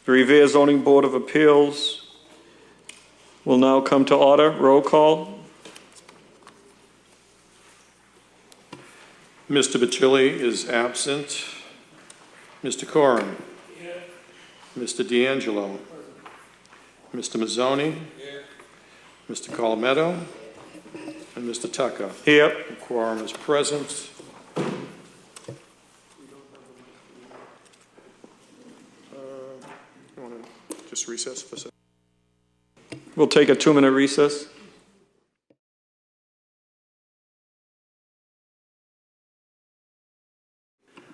The Revere Zoning Board of Appeals will now come to order. Roll call. Mr. Bacilli is absent. Mr. Coram. Here. Mr. D'Angelo. Mr. Mazzoni. Here. Mr. Colometto. And Mr. Tucker. Here. The quorum is present. You want to just recess for a second? We'll take a 2-minute recess.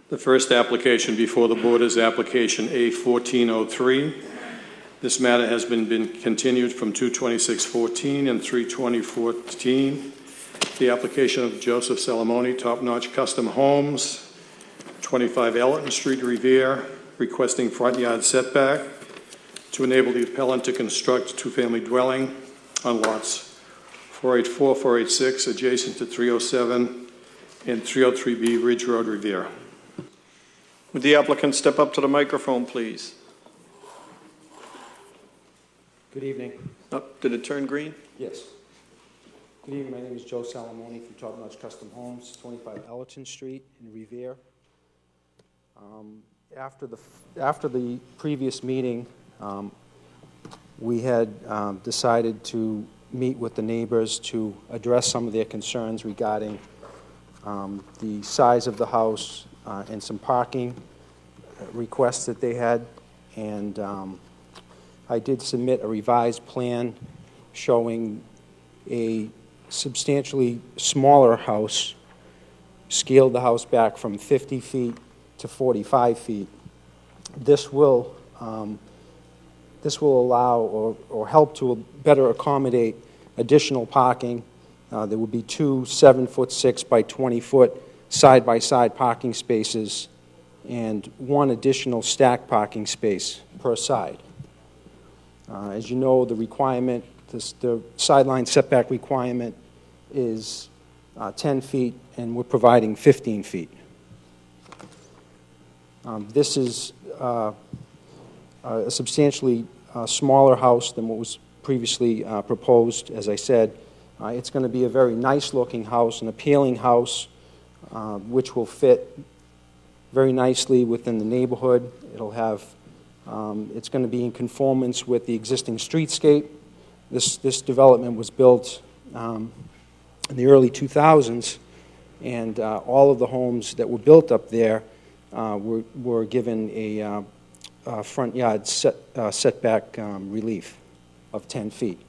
The first application before the board is application A1403. This matter has been continued from 2/26/14 and 3/20/14. The application of Joseph Salamone, Top Notch Custom Homes, 25 Elton Street, Revere, requesting front yard setback to enable the appellant to construct a two-family dwelling on lots 484, 486, adjacent to 307 and 303B Ridge Road, Revere. Would the applicant step up to the microphone, please? Good evening. Did it turn green? Yes. Good evening. My name is Joe Salamone from Top Notch Custom Homes, 25 Ellerton Street in Revere. After the previous meeting, we had decided to meet with the neighbors to address some of their concerns regarding the size of the house and some parking requests that they had. And I did submit a revised plan showing a substantially smaller house, scaled the house back from 50 feet to 45 feet. This will allow or help to better accommodate additional parking. There will be 2 7'6" by 20-foot side-by-side parking spaces and 1 additional stacked parking space per side. As you know, the requirement, the sideline setback requirement is 10 feet, and we're providing 15 feet. This is a substantially smaller house than what was previously proposed. As I said, it's going to be a very nice-looking house, an appealing house, which will fit very nicely within the neighborhood. It'll have, it's going to be in conformance with the existing streetscape. This development was built in the early 2000s, and all of the homes that were built up there were given a front yard setback relief of 10 feet.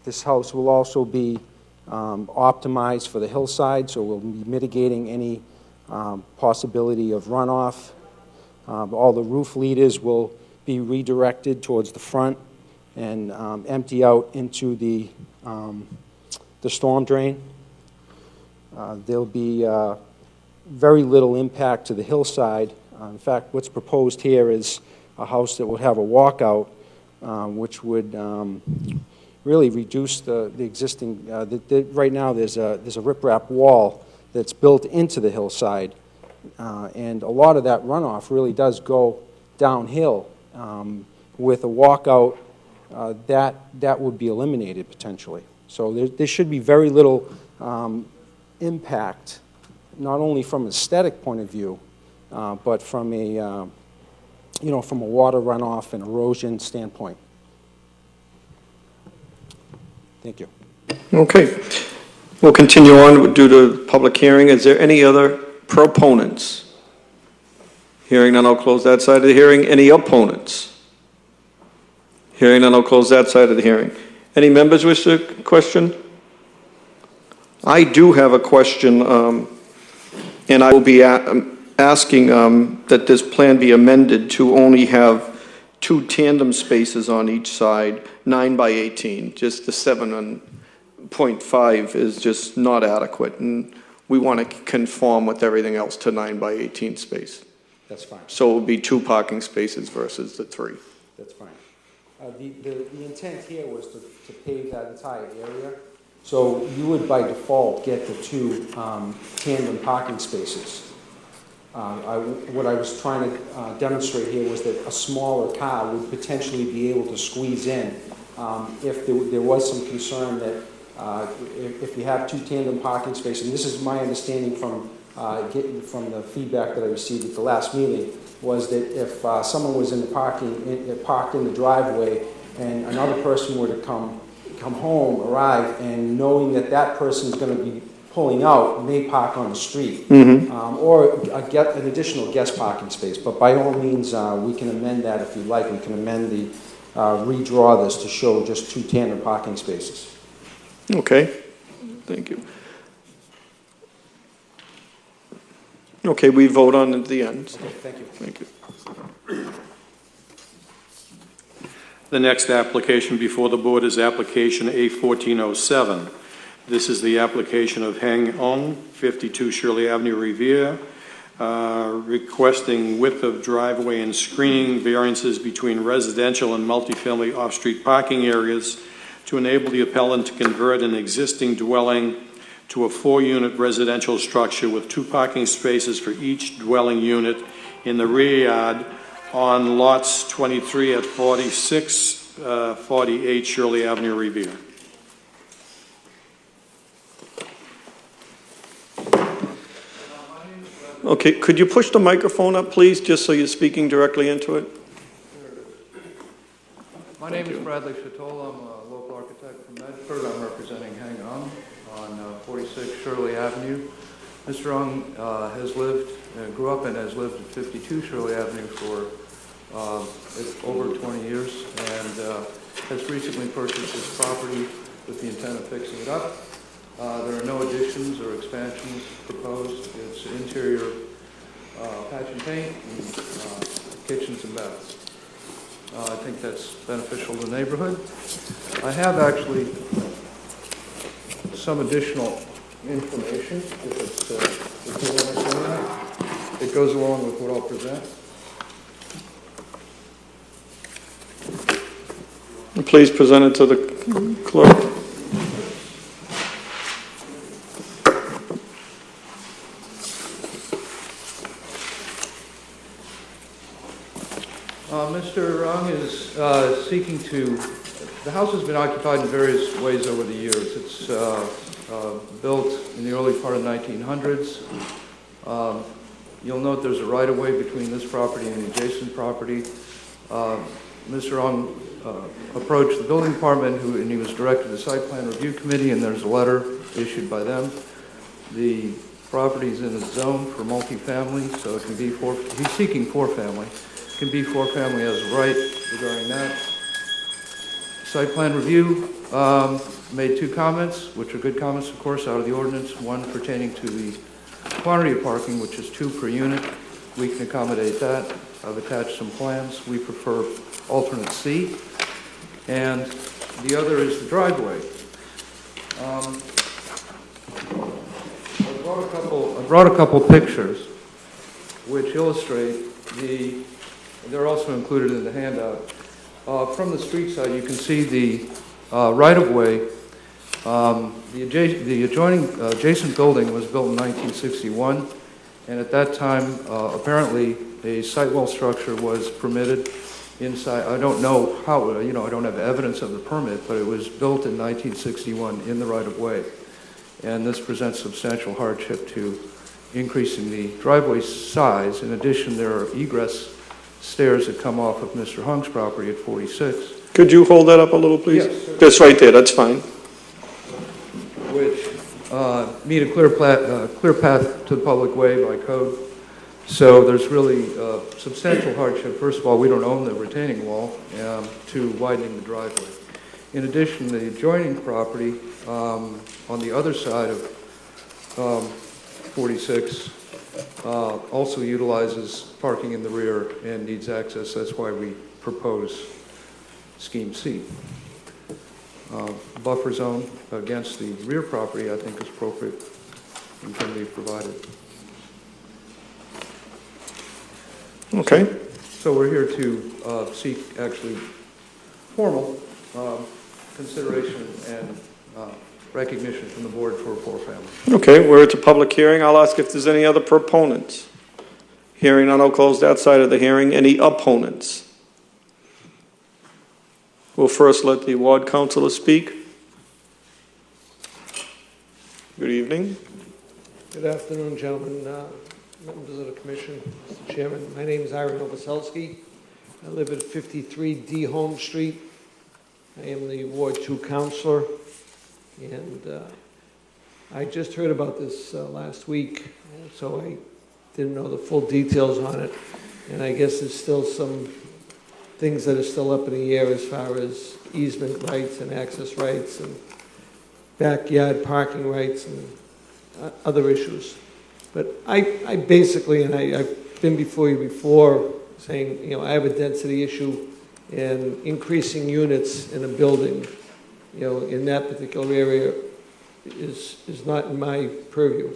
This house will also be optimized for the hillside, so we'll be mitigating any possibility of runoff. All the roof leaders will be redirected towards the front and empty out into the storm drain. There'll be very little impact to the hillside. In fact, what's proposed here is a house that would have a walkout, which would really reduce the existing. Right now, there's a riprap wall that's built into the hillside, and a lot of that runoff really does go downhill. With a walkout, that would be eliminated potentially. So there should be very little impact, not only from an aesthetic point of view, but from a from a water runoff and erosion standpoint. Thank you. Okay. We'll continue on due to public hearing. Is there any other proponents? Hearing none, I'll close that side of the hearing. Any opponents? Hearing none, I'll close that side of the hearing. Any members wish to question? I do have a question, and I will be asking that this plan be amended to only have 2 tandem spaces on each side, 9 by 18. Just the 7.5 is just not adequate, and we want to conform with everything else to 9 by 18 space. That's fine. So it would be 2 parking spaces versus the 3. That's fine. The intent here was to pave that entire area, so you would by default get the 2 tandem parking spaces. What I was trying to demonstrate here was that a smaller car would potentially be able to squeeze in if there was some concern that if you have two tandem parking spaces, and this is my understanding from the feedback that I received at the last meeting, was that if someone was in the parked in the driveway and another person were to come home, arrive, and knowing that that person is going to be pulling out, may park on the street, or an additional guest parking space. But by all means, we can amend that if you'd like. We can amend redraw this to show just two tandem parking spaces. Okay, thank you. Okay, we vote on it at the end. Okay, thank you. Thank you. The next application before the board is application A1407. This is the application of Hang On, 52 Shirley Avenue, Revere, requesting width of driveway and screening variances between residential and multifamily off-street parking areas to enable the appellant to convert an existing dwelling to a 4-unit residential structure with 2 parking spaces for each dwelling unit in the rear yard on lots 23 at 4648 Shirley Avenue, Revere. Okay, could you push the microphone up, please, just so you're speaking directly into it? My name is Bradley Chatola. I'm a local architect from Medford. I'm representing Hang On 46 Shirley Avenue. Mr. Ung grew up and has lived at 52 Shirley Avenue for over 20 years and has recently purchased this property with the intent of fixing it up. There are no additions or expansions proposed. It's interior patch and paint, and kitchens and baths. I think that's beneficial to the neighborhood. I have actually some additional information, if you want to see that. It goes along with what I'll present. Please present it to the clerk. Mr. Ung is seeking to, the house has been occupied in various ways over the years. It's built in the early part of the 1900s. You'll note there's a right-of-way between this property and the adjacent property. Mr. Ung approached the building department and he was directed to the site plan review committee, and there's a letter issued by them. The property is in a zone for multifamily, so it can be he's seeking 4-family. It can be 4-family as of right regarding that. Site plan review made 2 comments, which are good comments, of course, out of the ordinance. One pertaining to the quantity of parking, which is 2 per unit. We can accommodate that. I've attached some plans. We prefer alternate C. And the other is the driveway. I brought a couple pictures which illustrate they're also included in the handout. From the street side, you can see the right-of-way. The adjacent building was built in 1961, and at that time, apparently, a sidewall structure was permitted inside. I don't know how, I don't have evidence of the permit, but it was built in 1961 in the right-of-way. And this presents substantial hardship to increasing the driveway size. In addition, there are egress stairs that come off of Mr. Hung's property at 46. Could you hold that up a little, please? Yes, sir. Just right there, that's fine. Which meet a clear path to the public way by code. So there's really substantial hardship. First of all, we don't own the retaining wall, to widening the driveway. In addition, the adjoining property on the other side of 46 also utilizes parking in the rear and needs access. That's why we propose Scheme C. Buffer zone against the rear property, I think, is appropriate and can be provided. Okay. So we're here to seek actually formal consideration and recognition from the board for a 4-family. Okay, we're at a public hearing. I'll ask if there's any other proponents. Hearing none, I'll close that side of the hearing. Any opponents? We'll first let the ward councillor speak. Good evening. Good afternoon, gentlemen, members of the commission, Mr. Chairman. My name is Ira Novoselsky. I live at 53D Home Street. I am the Ward 2 counselor, and I just heard about this last week, so I didn't know the full details on it. And I guess there's still some things that are still up in the air as far as easement rights and access rights and backyard parking rights and other issues. But I basically, and I've been before you before, saying, you know, I have a density issue, and increasing units in a building, you know, in that particular area is not in my purview.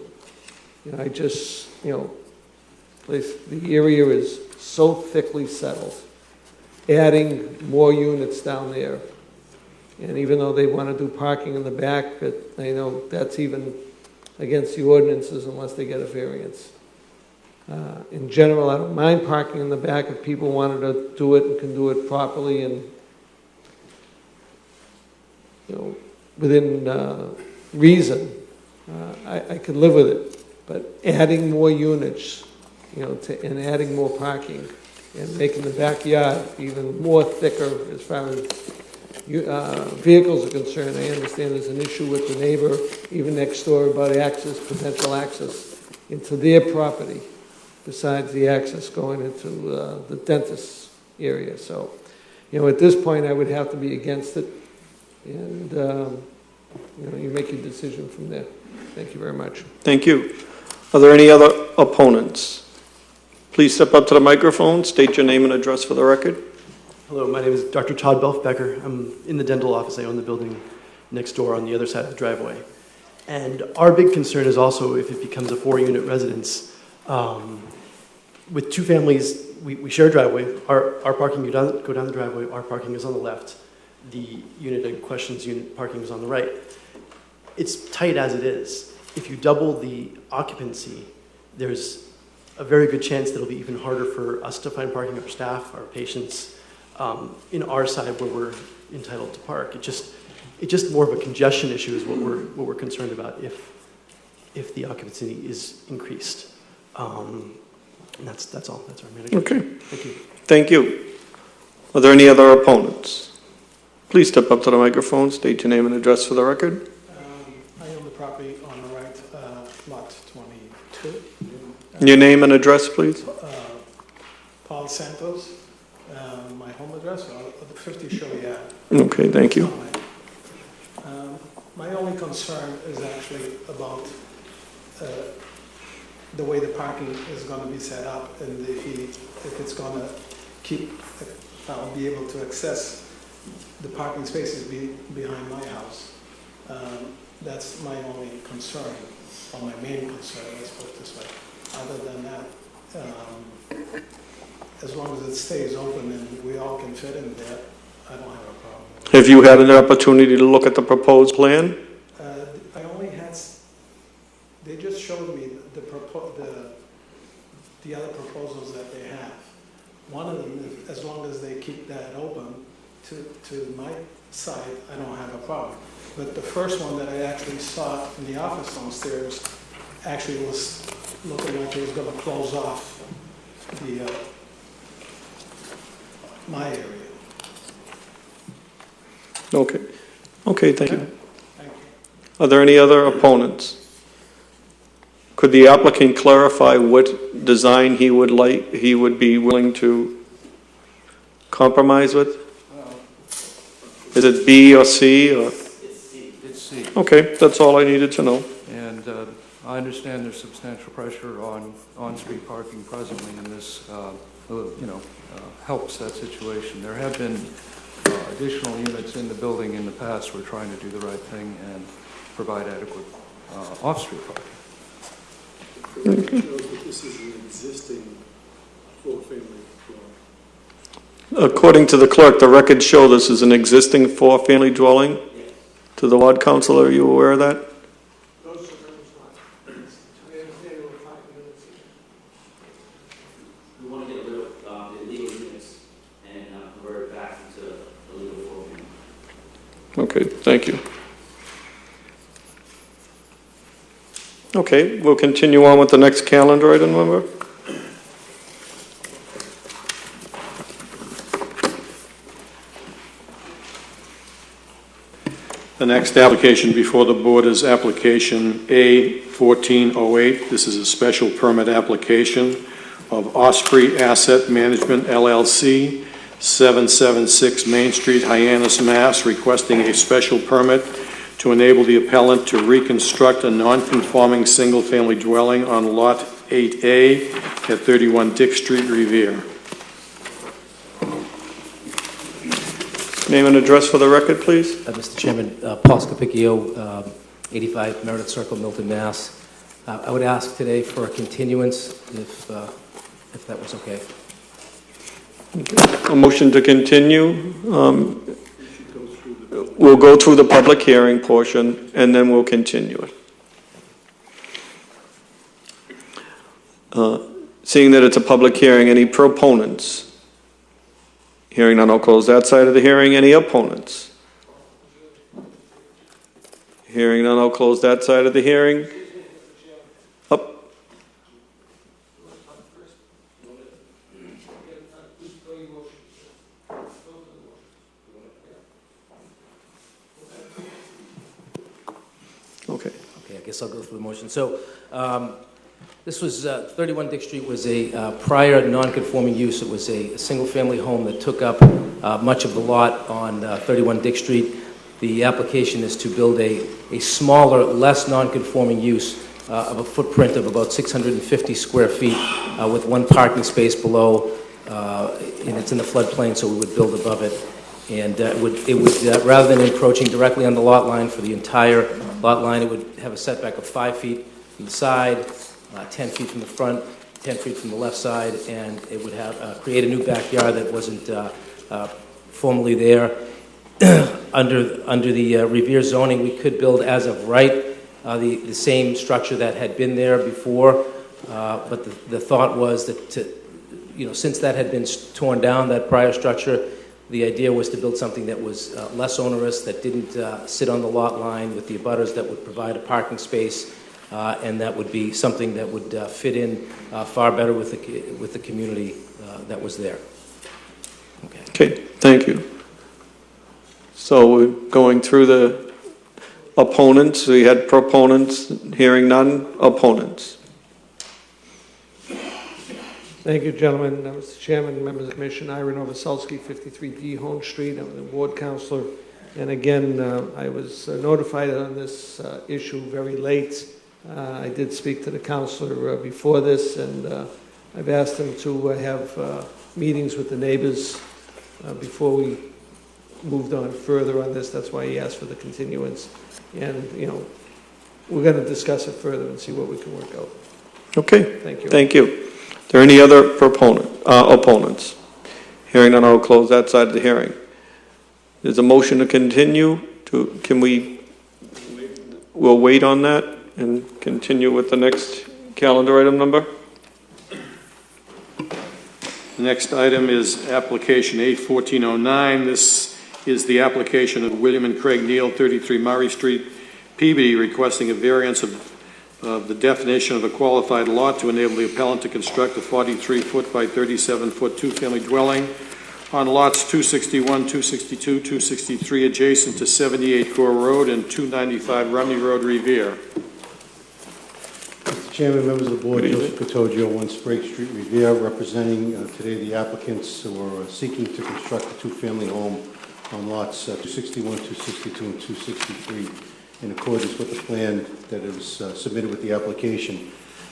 You know, I just, you know, the area is so thickly settled. Adding more units down there, and even though they want to do parking in the back, but I know that's even against the ordinances unless they get a variance. In general, I don't mind parking in the back if people wanted to do it and can do it properly and, you know, within reason. I could live with it, but adding more units, you know, and adding more parking and making the backyard even more thicker as far as vehicles are concerned. I understand there's an issue with the neighbor, even next door, about access, potential access into their property, besides the access going into the dentist's area. So, you know, at this point, I would have to be against it, and you know, you make your decision from there. Thank you very much. Thank you. Are there any other opponents? Please step up to the microphone, state your name and address for the record. Hello, my name is Dr. Todd Belfbecker. I'm in the dental office. I own the building next door on the other side of the driveway. And our big concern is also if it becomes a 4-unit residence. With 2 families, we share a driveway. Our parking, you go down the driveway, our parking is on the left. The unit in question's unit parking is on the right. It's tight as it is. If you double the occupancy, there's a very good chance that it'll be even harder for us to find parking, our staff, our patients, in our side where we're entitled to park. It's just more of a congestion issue is what we're concerned about if the occupancy is increased. And that's all. That's our main concern. Okay. Thank you. Thank you. Are there any other opponents? Please step up to the microphone, state your name and address for the record. I own the property on the right, lot 22. Your name and address, please. Paul Santos, my home address, 50 Shirley Ave. Okay, thank you. My only concern is actually about the way the parking is going to be set up, and if it's going to keep, I'll be able to access the parking spaces behind my house. That's my only concern, or my main concern, let's put it this way. Other than that, as long as it stays open and we all can fit in there, I don't have a problem. Have you had an opportunity to look at the proposed plan? I only had, they just showed me the other proposals that they have. One of them, as long as they keep that open to my side, I don't have a problem. But the first one that I actually saw in the office downstairs actually was looking like it was going to close off the my area. Okay. Okay, thank you. Thank you. Are there any other opponents? Could the applicant clarify what design he would be willing to compromise with? Is it B or C or? It's C. Okay, that's all I needed to know. And I understand there's substantial pressure on on-street parking presently, and this, helps that situation. There have been additional units in the building in the past. We're trying to do the right thing and provide adequate off-street parking. Okay. This is an existing 4-family dwelling. According to the clerk, the records show this is an existing 4-family dwelling. Yes. To the ward councilor, are you aware of that? Those are not. There were 5 units Okay, thank you. Okay, we'll continue on with the next calendar item, number. The next application before the board is application A1408. This is a special permit application of Osprey Asset Management LLC, 776 Main Street, Hyannis, Mass., requesting a special permit to enable the appellant to reconstruct a non-conforming single-family dwelling on Lot 8A at 31 Dick Street, Revere. Name and address for the record, please. Mr. Chairman, Paul Scapicchio, 85 Meredith Circle, Milton, Mass. I would ask today for a continuance, if that was okay. A motion to continue. We'll go through the public hearing portion, and then we'll continue it. Seeing that it's a public hearing, any proponents? Hearing none, I'll close that side of the hearing. Any opponents? Hearing none, I'll close that side of the hearing. Up. Okay. Okay, I guess I'll go through the motion. So, this was 31 Dick Street was a prior non-conforming use. It was a single-family home that took up much of the lot on 31 Dick Street. The application is to build a smaller, less non-conforming use of a footprint of about 650 square feet with one parking space below, and it's in the floodplain, so we would build above it. And it would rather than encroaching directly on the lot line for the entire lot line, it would have a setback of 5 feet from the side, 10 feet from the front, 10 feet from the left side, and it would have create a new backyard that wasn't formerly there. Under the Revere zoning, we could build as of right the same structure that had been there before, but the thought was that since that had been torn down, that prior structure, the idea was to build something that was less onerous, that didn't sit on the lot line with the abutters, that would provide a parking space. And that would be something that would fit in far better with the community that was there. Okay, thank you. So we're going through the opponents. We had proponents. Hearing none. Opponents. Thank you, gentlemen. Mr. Chairman, members of the Commission, Ira Novoselsky, 53D Home Street. I'm the ward counselor. And again, I was notified on this issue very late. I did speak to the counselor before this, and I've asked him to have meetings with the neighbors before we moved on further on this. That's why he asked for the continuance. And, we're going to discuss it further and see what we can work out. Okay. Thank you. Thank you. Are there any other opponents? Hearing none, I'll close that side of the hearing. There's a motion to continue. We'll wait on that and continue with the next calendar item number. The next item is application A1409. This is the application of William and Craig Neal, 33 Murray Street, Peabody, requesting a variance of the definition of a qualified lot to enable the appellant to construct a 43-foot by 37-foot two-family dwelling on lots 261, 262, 263, adjacent to 78 Gore Road and 295 Rumney Road, Revere. Mr. Chairman, members of the board, Joseph Cottogio, 1 Sprague Street, Revere, representing today the applicants who are seeking to construct a two-family home on lots 261, 262, and 263 in accordance with the plan that is submitted with the application.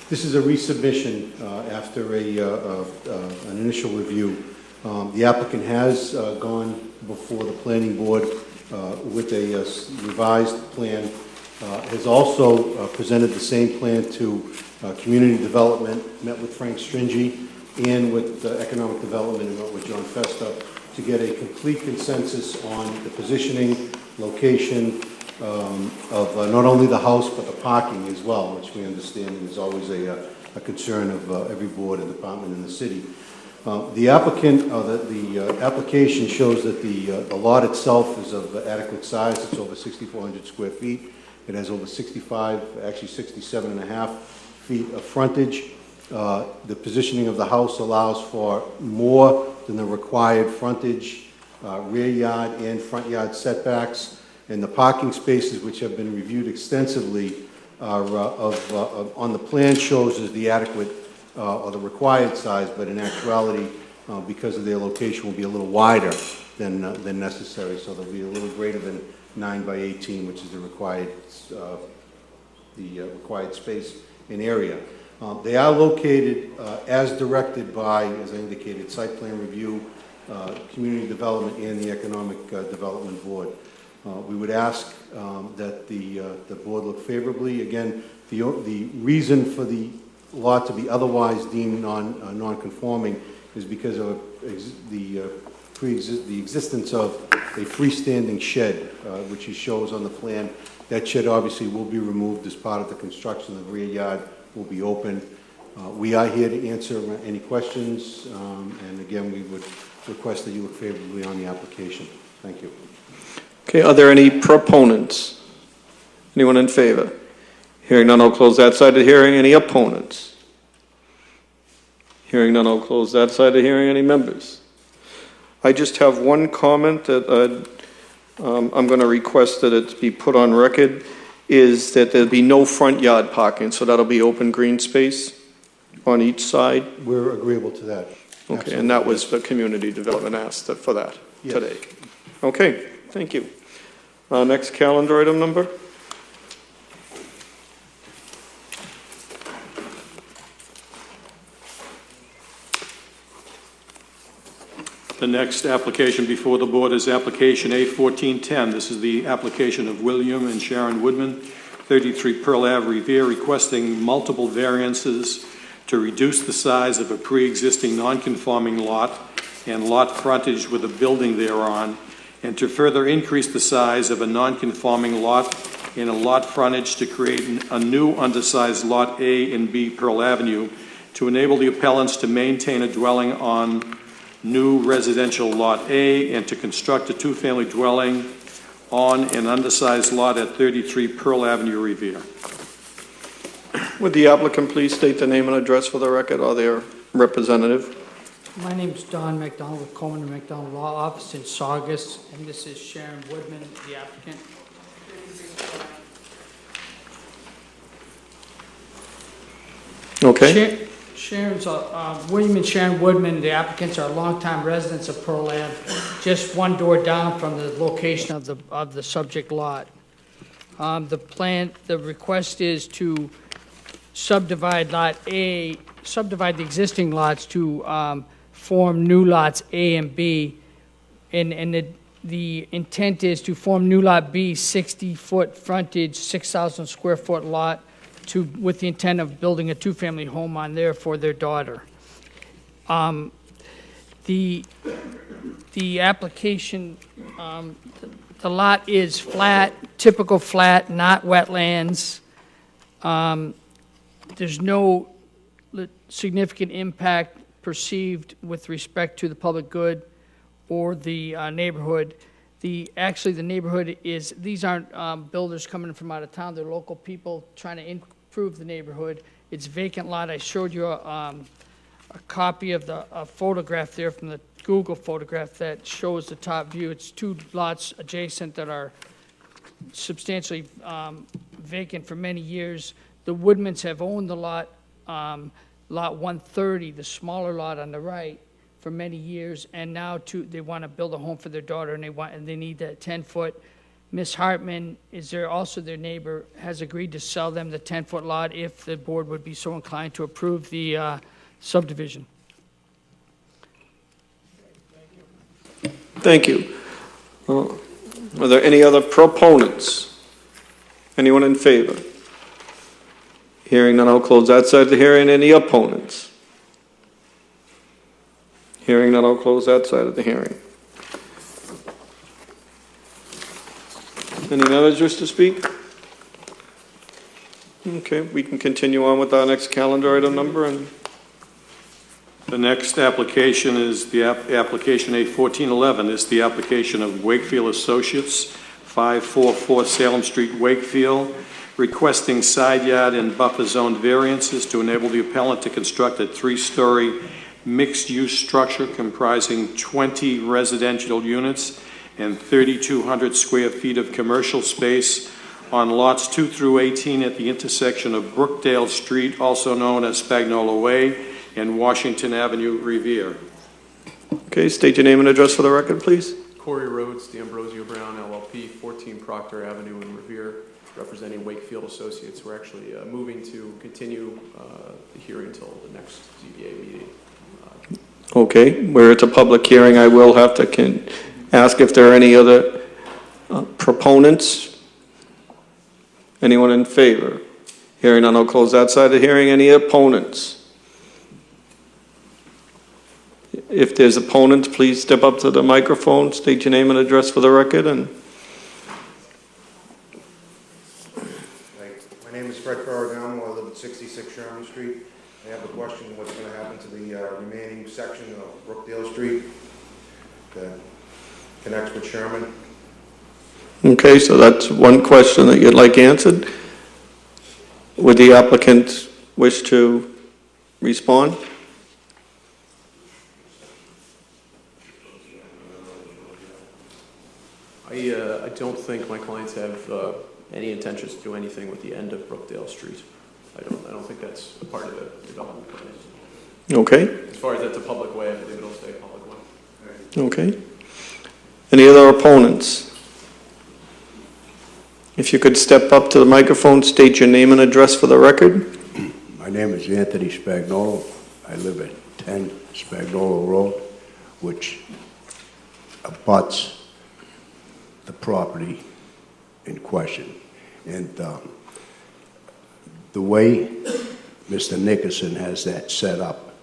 This is a resubmission after an initial review. The applicant has gone before the planning board with a revised plan, has also presented the same plan to community development, met with Frank Stringy and with economic development, and met with John Festa to get a complete consensus on the positioning, location of not only the house but the parking as well, which we understand is always a concern of every board and department in the city. The applicant, the application shows that the lot itself is of adequate size. It's over 6,400 square feet. It has over 65, actually 67 and a half feet of frontage. The positioning of the house allows for more than the required frontage, rear yard and front yard setbacks, and the parking spaces, which have been reviewed extensively, are on the plan shows as the adequate or the required size, but in actuality, because of their location, will be a little wider than necessary. So they'll be a little greater than 9 by 18, which is the required space and area. They are located as directed by, as I indicated, site plan review, community development, and the economic development board. We would ask that the board look favorably. Again, the reason for the lot to be otherwise deemed non-conforming is because of the existence of a freestanding shed, which he shows on the plan. That shed obviously will be removed as part of the construction. The rear yard will be opened. We are here to answer any questions, and again, we would request that you look favorably on the application. Thank you. Okay, are there any proponents? Anyone in favor? Hearing none, I'll close that side of the hearing. Any opponents? Hearing none, I'll close that side of the hearing. Any members? I just have one comment that I'm going to request that it be put on record, is that there'll be no front yard parking, so that'll be open green space on each side. We're agreeable to that. Okay, Absolutely. and that was the community development asked for that today. Okay, thank you. Next calendar item number. The next application before the board is application A1410. This is the application of William and Sharon Woodman, 33 Pearl Ave, Revere, requesting multiple variances to reduce the size of a pre-existing non-conforming lot and lot frontage with a building thereon, and to further increase the size of a non-conforming lot and a lot frontage to create a new undersized lot A and B Pearl Avenue to enable the appellants to maintain a dwelling on new residential lot A and to construct a two-family dwelling on an undersized lot at 33 Pearl Avenue, Revere. Would the applicant please state the name and address for the record, or their representative? My name is Don McDonald with Coleman and McDonald Law Office in Saugus, and this is Sharon Woodman, the applicant. Okay. William and Sharon Woodman, the applicants, are longtime residents of Pearl Ave, just one door down from the location of the subject lot. The request is to subdivide lot A, subdivide the existing lots to form new lots A and B, and the intent is to form new lot B, 60-foot frontage, 6,000 square foot lot, with the intent of building a two-family home on there for their daughter. The application, the lot is flat, typical flat, not wetlands. There's no significant impact perceived with respect to the public good or the neighborhood. Actually, the neighborhood is, these aren't builders coming from out of town, they're local people trying to improve the neighborhood. It's vacant lot. I showed you a copy of a photograph there from the Google photograph that shows the top view. It's two lots adjacent that are substantially vacant for many years. The Woodmans have owned the lot, lot 130, the smaller lot on the right, for many years, and now they want to build a home for their daughter, and they need that 10-foot. Ms. Hartman is there, also their neighbor, has agreed to sell them the 10-foot lot if the board would be so inclined to approve the subdivision. Thank you. Are there any other proponents? Anyone in favor? Hearing none, I'll close that side of the hearing. Any opponents? Hearing none, I'll close that side of the hearing. Any others wish to speak? Okay, we can continue on with our next calendar item number. And The next application is the application A1411. Is the application of Wakefield Associates, 544 Salem Street, Wakefield, requesting side yard and buffer zone variances to enable the appellant to construct a 3-story mixed-use structure comprising 20 residential units and 3,200 square feet of commercial space on lots 2 through 18 at the intersection of Brookdale Street, also known as Spagnola Way, and Washington Avenue, Revere. Okay, state your name and address for the record, please. Corey Rhodes, D'Ambrosio Brown, LLP, 14 Proctor Avenue in Revere, representing Wakefield Associates. We're actually moving to continue the hearing until the next ZBA meeting. Okay, where it's a public hearing, I will have to ask if there are any other proponents. Anyone in favor? Hearing none, I'll close that side of the hearing. Any opponents? If there's opponents, please step up to the microphone, state your name and address for the record. And my name is Fred Ferragamo. I live at 66 Sherman Street. I have a question: what's going to happen to the remaining section of Brookdale Street that connects with Sherman? okay, so that's one question that you'd like answered. Would the applicant wish to respond? I don't think my clients have any intentions to do anything with the end of Brookdale Street. I don't think that's a part of the development plan. Okay. As far as that's a public way, I believe it'll stay a public way. Okay. Any other opponents? If you could step up to the microphone, state your name and address for the record. My name is Anthony Spagnolo. I live at 10 Spagnolo Road, which abuts the property in question. And the way Mr. Nickerson has that set up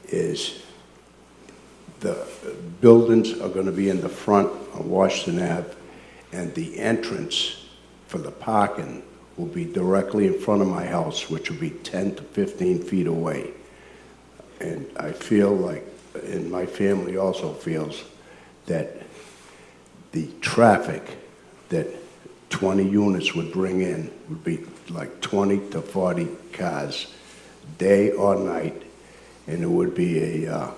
is the buildings are going to be in the front of Washington Ave, and the entrance for the parking will be directly in front of my house, which will be 10 to 15 feet away. And I feel like, and my family also feels, that the traffic that 20 units would bring in would be like 20 to 40 cars, day or night, and it would be a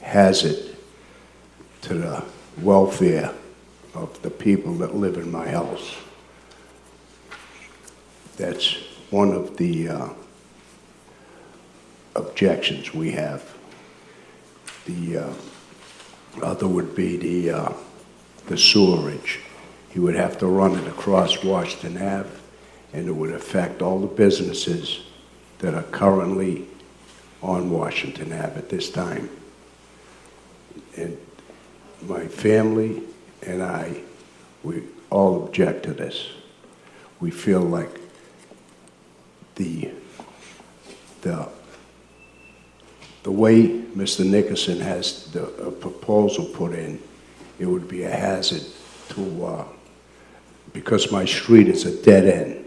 hazard to the welfare of the people that live in my house. That's one of the objections we have. The other would be the sewerage. He would have to run it across Washington Ave, and it would affect all the businesses that are currently on Washington Ave at this time. And my family and I, we all object to this. We feel like the way Mr. Nickerson has the proposal put in, it would be a hazard to, because my street is a dead end,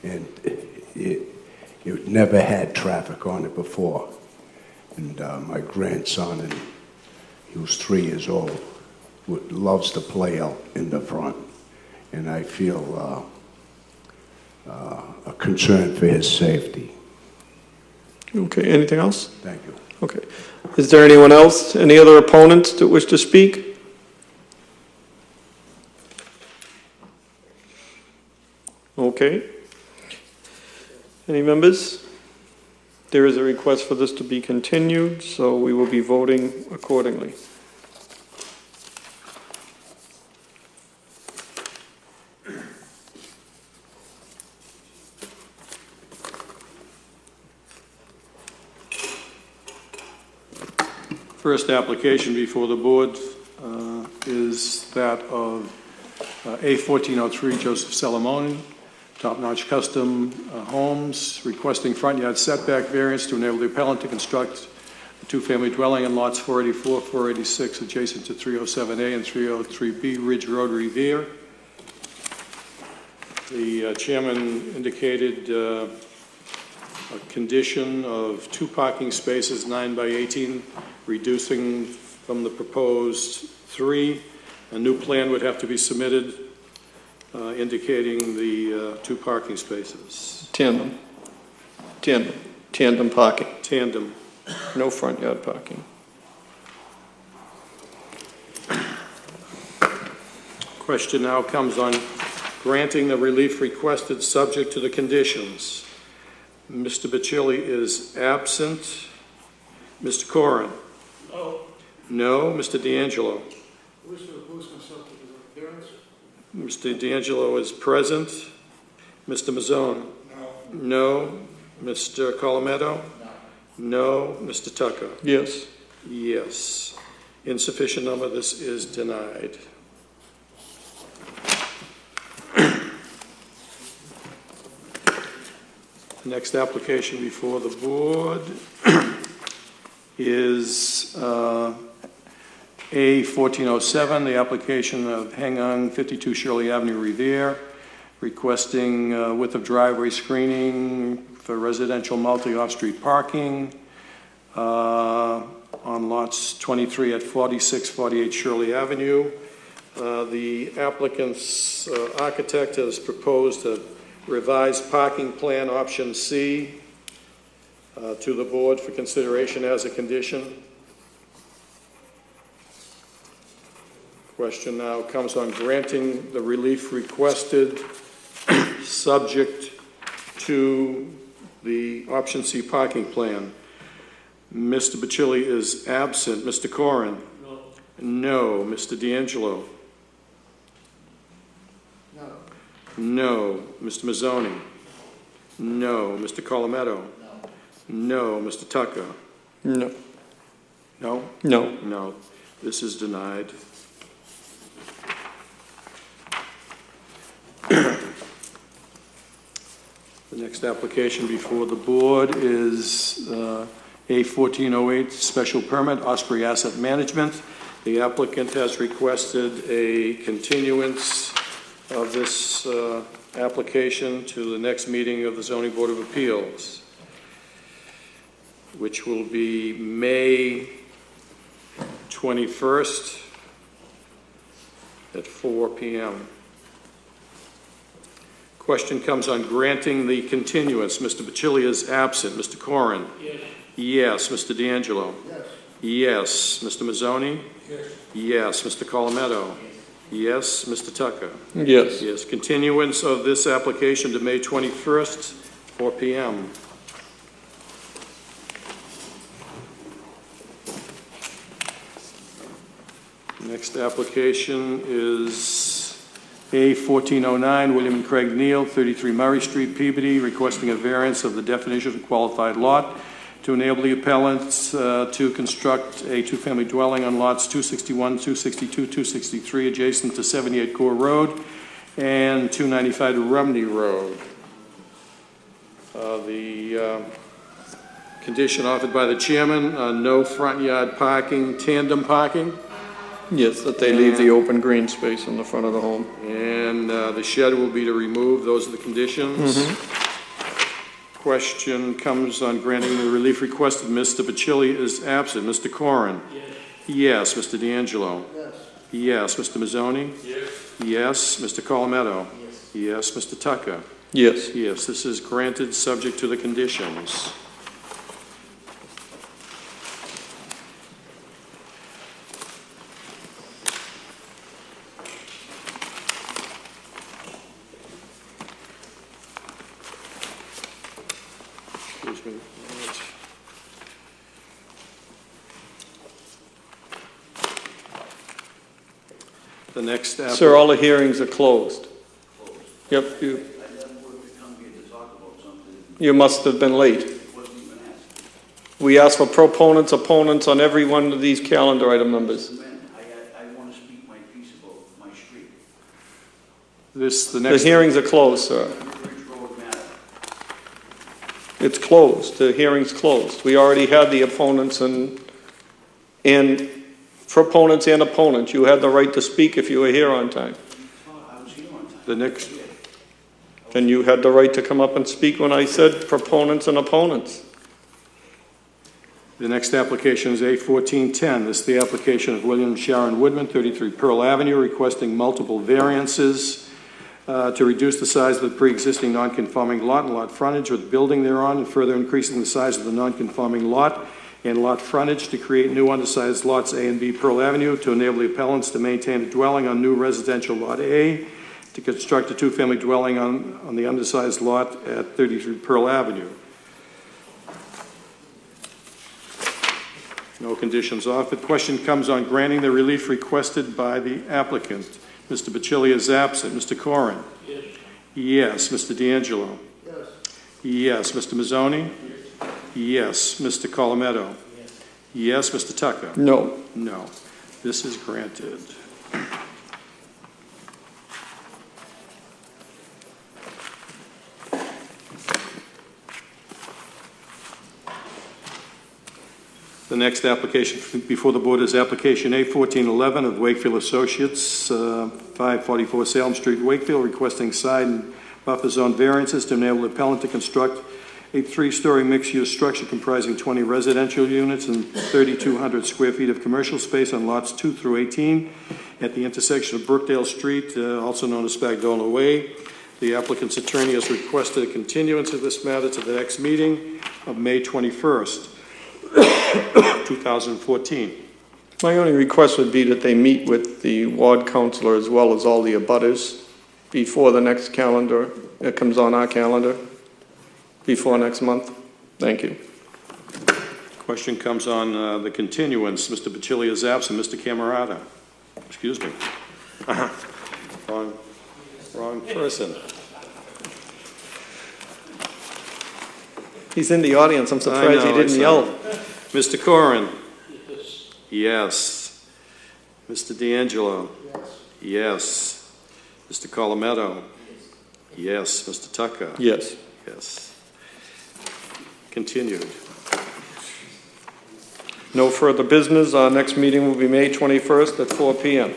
and it never had traffic on it before. And my grandson, and he was 3 years old, loves to play out in the front, and I feel a concern for his safety. Okay, anything else? Thank you. Okay. Is there anyone else, any other opponents that wish to speak? Okay. Any members? There is a request for this to be continued, so we will be voting accordingly. First application before the board is that of A1403 Joseph Salamone, Top Notch Custom Homes, requesting front yard setback variance to enable the appellant to construct a two-family dwelling in lots 484, 486 adjacent to 307A and 303B Ridge Road, Revere. The chairman indicated a condition of 2 parking spaces, 9 by 18, reducing from the proposed 3. A new plan would have to be submitted indicating the 2 parking spaces. Tandem parking, Tandem. no front yard parking. Question now comes on granting the relief requested subject to the conditions. Mr. Bacilli is absent. Mr. Corrin? No. No. Mr. D'Angelo? Who's consulted the appearance? Mr. D'Angelo is present. Mr. Mazzone? No. No. Mr. Colometto? No. Mr. Tucker? Yes. Yes. Insufficient number, this is denied. The next application before the board is A1407, the application of Hang On 52 Shirley Avenue, Revere, requesting width of driveway screening for residential multi-off-street parking on lots 23 at 4648 Shirley Avenue. The applicant's architect has proposed a revised parking plan, option C, to the board for consideration as a condition. Question now comes on granting the relief requested subject to the option C parking plan. Mr. Bacilli is absent. Mr. Corrin? No. No. Mr. D'Angelo? No. No. Mr. Mazzoni? No. Mr. Colometto? No. Mr. Tucker? No. No? No. No. This is denied. The next application before the board is A1408 special permit, Osprey Asset Management. The applicant has requested a continuance of this application to the next meeting of the Zoning Board of Appeals, which will be May 21st at 4 p.m. Question comes on granting the continuance. Mr. Bacilli is absent. Mr. Corrin? Yes. Yes. Mr. D'Angelo? Yes. Yes. Mr. Mazzoni? Yes. Yes. Mr. Colometto? Yes. Mr. Tucker? Yes. Yes. Continuance of this application to May 21st, 4 p.m. Next application is A1409, William and Craig Neal, 33 Murray Street, Peabody, requesting a variance of the definition of qualified lot to enable the appellants to construct a 2-family dwelling on lots 261, 262, 263, adjacent to 78 Gore Road and 295 Rumney Road. The condition offered by the chairman, no front yard parking, tandem parking. Yes, that they leave the open green space in the front of the home. And the shed will be to remove. Those are the conditions. Question comes on granting the relief requested. Mr. Bacilli is absent. Mr. Corrin? Yes. Yes. Mr. D'Angelo? Yes. Yes. Mr. Mazzoni? Yes. Yes. Mr. Colometto? Yes. Yes. Mr. Tucker? Yes. Yes. This is granted subject to the conditions. Excuse me. The next Sir, all the hearings are closed. Yep, you must have been late. We asked for proponents, opponents on every one of these calendar item numbers. I want to speak my piece about my street. the The next hearings are closed, sir. It's closed. The hearing's closed. We already had the opponents and proponents and opponents. You had the right to speak if you were here on time. I was here on time. The next Then you had the right to come up and speak when I said proponents and opponents. The next application is A1410. This is the application of William Sharon Woodman, 33 Pearl Avenue, requesting multiple variances to reduce the size of the pre-existing non-conforming lot and lot frontage with building thereon, and further increasing the size of the non-conforming lot and lot frontage to create new undersized lots A and B Pearl Avenue, to enable the appellants to maintain a dwelling on new residential lot A, to construct a two-family dwelling on the undersized lot at 33 Pearl Avenue. No conditions offered. Question comes on granting the relief requested by the applicant. Mr. Bacilli is absent. Mr. Corrin? Yes. Yes. Mr. D'Angelo? Yes. Yes. Mr. Mazzoni? Yes. Mr. Colometto? Yes. Mr. Tucker? No. No. This is granted. The next application before the board is application A1411 of Wakefield Associates, 544 Salem Street, Wakefield, requesting side and buffer zone variances to enable the appellant to construct a three-story mixed-use structure comprising 20 residential units and 3,200 square feet of commercial space on lots 2 through 18 at the intersection of Brookdale Street, also known as Spagnola Way. The applicant's attorney has requested a continuance of this matter to the next meeting of May 21st. 2014. My only request would be that they meet with the ward councilor as well as all the abutters before the next calendar. It comes on our calendar before next month. Thank you. Question comes on the continuance. Mr. Bacilli is absent. Mr. Camerata. Excuse me. Wrong person. He's in the audience. I'm surprised he didn't yell. Mr. Corrin? Yes. Yes. Mr. D'Angelo? Yes. Yes. Mr. Colometto? Yes. Mr. Tucker? Yes. Yes. Continued. No further business. Our next meeting will be May 21st at 4 p.m.